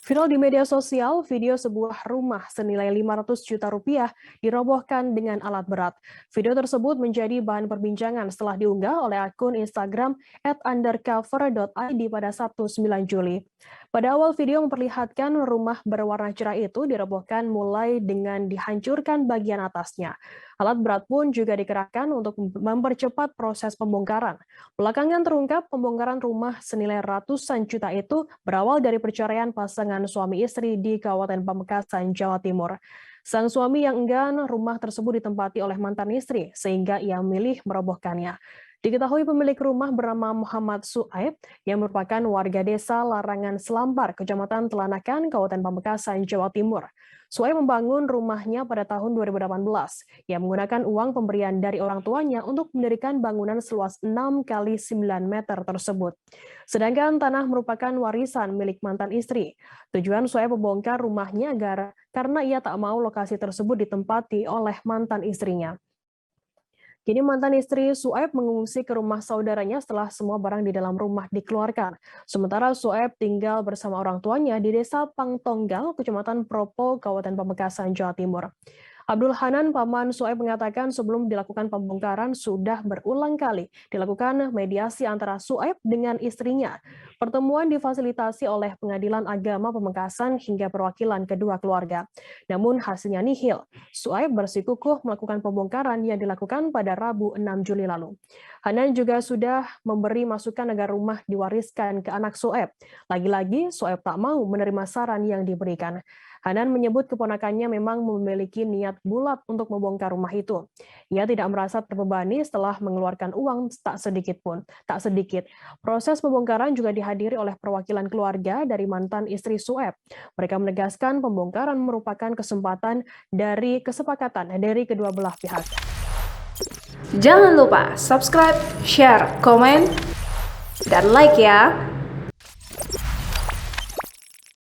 Viral di media sosial, video sebuah rumah senilai 500 juta rupiah dirobohkan dengan alat berat. Video tersebut menjadi bahan perbincangan setelah diunggah oleh akun Instagram @undercover.id pada Sabtu 9 Juli. Pada awal video memperlihatkan rumah berwarna cerah itu dirobohkan mulai dengan dihancurkan bagian atasnya. Alat berat pun juga dikerahkan untuk mempercepat proses pembongkaran. Belakangan terungkap pembongkaran rumah senilai ratusan juta itu berawal dari perceraian pasangan suami istri di Kabupaten Pamekasan, Jawa Timur. Sang suami yang enggan rumah tersebut ditempati oleh mantan istri, sehingga ia memilih merobohkannya. Diketahui pemilik rumah bernama Muhammad Suaib yang merupakan warga desa Larangan Selambar, Kecamatan Telanakan, Kabupaten Pamekasan, Jawa Timur. Suaib membangun rumahnya pada tahun 2018. Ia menggunakan uang pemberian dari orang tuanya untuk mendirikan bangunan seluas 6 kali 9 meter tersebut. Sedangkan tanah merupakan warisan milik mantan istri. Tujuan Suaib membongkar rumahnya karena ia tak mau lokasi tersebut ditempati oleh mantan istrinya. Kini mantan istri Suaib mengungsi ke rumah saudaranya setelah semua barang di dalam rumah dikeluarkan. Sementara Suaib tinggal bersama orang tuanya di Desa Pangtonggal, Kecamatan Propo, Kabupaten Pamekasan, Jawa Timur. Abdul Hanan, paman Suaib, mengatakan sebelum dilakukan pembongkaran sudah berulang kali dilakukan mediasi antara Suaib dengan istrinya. Pertemuan difasilitasi oleh Pengadilan Agama Pamekasan hingga perwakilan kedua keluarga. Namun hasilnya nihil. Suaib bersikukuh melakukan pembongkaran yang dilakukan pada Rabu 6 Juli lalu. Hanan juga sudah memberi masukan agar rumah diwariskan ke anak Suaib. Lagi-lagi Suaib tak mau menerima saran yang diberikan. Hanan menyebut keponakannya memang memiliki niat bulat untuk membongkar rumah itu. Ia tidak merasa terbebani setelah mengeluarkan uang tak sedikit. Proses pembongkaran juga dihadiri oleh perwakilan keluarga dari mantan istri Suaib. Mereka menegaskan pembongkaran merupakan kesempatan dari kesepakatan dari kedua belah pihak. Jangan lupa subscribe, share, komen, dan like ya.